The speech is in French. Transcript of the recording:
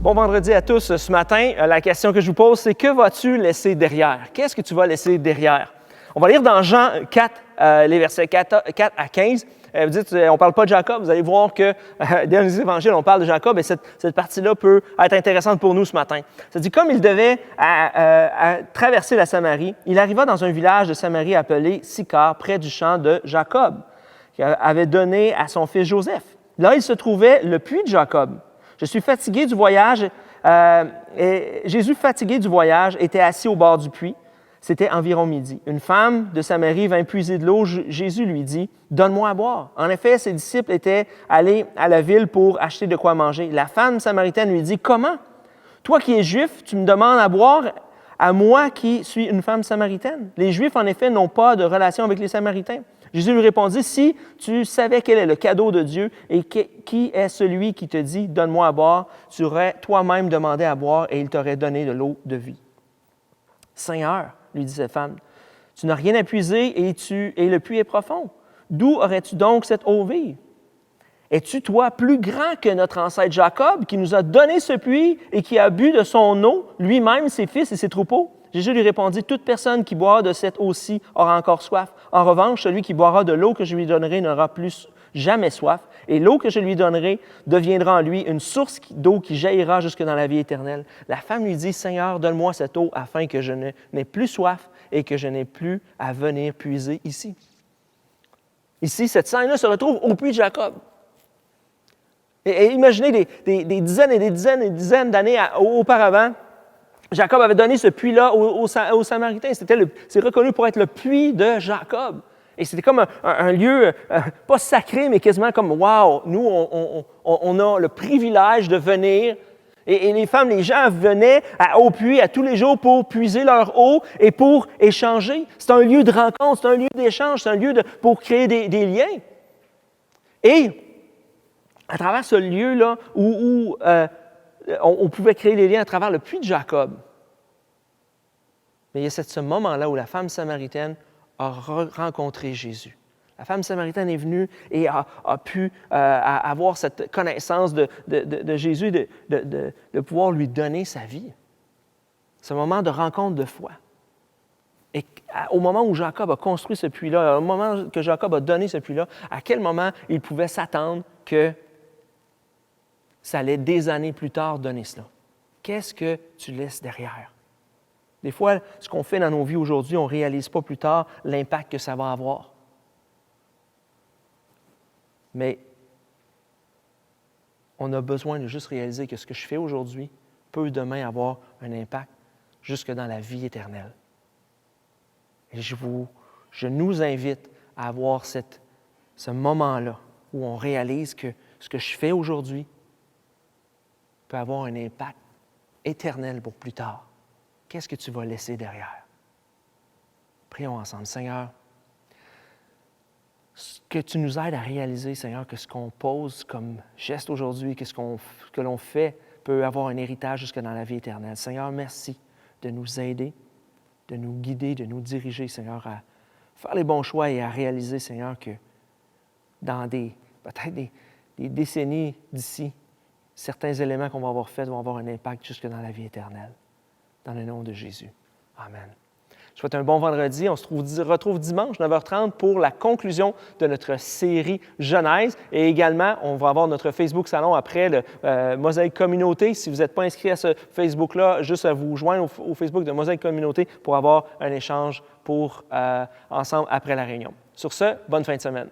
Bon vendredi à tous. Ce matin, la question que je vous pose, c'est que vas-tu laisser derrière? Qu'est-ce que tu vas laisser derrière? On va lire dans Jean 4, les versets 4 à 15. Vous dites, on ne parle pas de Jacob. Vous allez voir que dans les évangiles, on parle de Jacob et cette partie-là peut être intéressante pour nous ce matin. Ça dit, comme il devait traverser la Samarie, il arriva dans un village de Samarie appelé Sychar, près du champ de Jacob, qu'il avait donné à son fils Joseph. Là, il se trouvait le puits de Jacob. Je suis fatigué du voyage. Et Jésus, fatigué du voyage, était assis au bord du puits. C'était environ midi. Une femme de Samarie vint puiser de l'eau. Jésus lui dit, « Donne-moi à boire. » En effet, ses disciples étaient allés à la ville pour acheter de quoi manger. La femme samaritaine lui dit, « Comment? Toi qui es juif, tu me demandes à boire à moi qui suis une femme samaritaine? » Les Juifs, en effet, n'ont pas de relation avec les Samaritains. Jésus lui répondit, « Si tu savais quel est le cadeau de Dieu et qui est celui qui te dit, donne-moi à boire, tu aurais toi-même demandé à boire et il t'aurait donné de l'eau de vie. » « Seigneur, lui dit cette femme, tu n'as rien à puiser et le puits est profond. D'où aurais-tu donc cette eau vive? Es-tu, toi, plus grand que notre ancêtre Jacob, qui nous a donné ce puits et qui a bu de son eau, lui-même, ses fils et ses troupeaux? » Jésus lui répondit, « Toute personne qui boira de cette eau-ci aura encore soif. En revanche, celui qui boira de l'eau que je lui donnerai n'aura plus jamais soif, et l'eau que je lui donnerai deviendra en lui une source d'eau qui jaillira jusque dans la vie éternelle. » La femme lui dit, « Seigneur, donne-moi cette eau afin que je n'ai plus soif et que je n'ai plus à venir puiser ici. » Ici, cette scène-là se retrouve au puits de Jacob. Et imaginez des dizaines et des dizaines et des dizaines d'années auparavant, Jacob avait donné ce puits-là aux Samaritains. C'est reconnu pour être le puits de Jacob. Et c'était comme un lieu, pas sacré, mais quasiment comme « wow ». Nous, on a le privilège de venir. Et les femmes, les gens venaient au puits à tous les jours pour puiser leur eau et pour échanger. C'est un lieu de rencontre, c'est un lieu d'échange, c'est un lieu pour créer des liens. Et à travers ce lieu-là où on pouvait créer des liens à travers le puits de Jacob. Mais il y a ce moment-là où la femme samaritaine a rencontré Jésus. La femme samaritaine est venue et a pu avoir cette connaissance de Jésus, de pouvoir lui donner sa vie. C'est un moment de rencontre de foi. Et au moment où Jacob a construit ce puits-là, au moment que Jacob a donné ce puits-là, à quel moment il pouvait s'attendre que ça allait des années plus tard donner cela? Qu'est-ce que tu laisses derrière? Des fois, ce qu'on fait dans nos vies aujourd'hui, on ne réalise pas plus tard l'impact que ça va avoir. Mais on a besoin de juste réaliser que ce que je fais aujourd'hui peut demain avoir un impact jusque dans la vie éternelle. Et je nous invite à avoir ce moment-là où on réalise que ce que je fais aujourd'hui peut avoir un impact éternel pour plus tard. Qu'est-ce que tu vas laisser derrière? Prions ensemble. Seigneur, que tu nous aides à réaliser, Seigneur, que ce qu'on pose comme geste aujourd'hui, que l'on fait peut avoir un héritage jusque dans la vie éternelle. Seigneur, merci de nous aider, de nous guider, de nous diriger, Seigneur, à faire les bons choix et à réaliser, Seigneur, que dans peut-être des décennies d'ici, certains éléments qu'on va avoir faits vont avoir un impact jusque dans la vie éternelle. Dans le nom de Jésus. Amen. Je vous souhaite un bon vendredi. On se retrouve dimanche 9h30 pour la conclusion de notre série Genèse. Et également, on va avoir notre Facebook Salon après le Mosaïque Communauté. Si vous n'êtes pas inscrit à ce Facebook-là, juste à vous joindre au Facebook de Mosaïque Communauté pour avoir un échange ensemble après la réunion. Sur ce, bonne fin de semaine.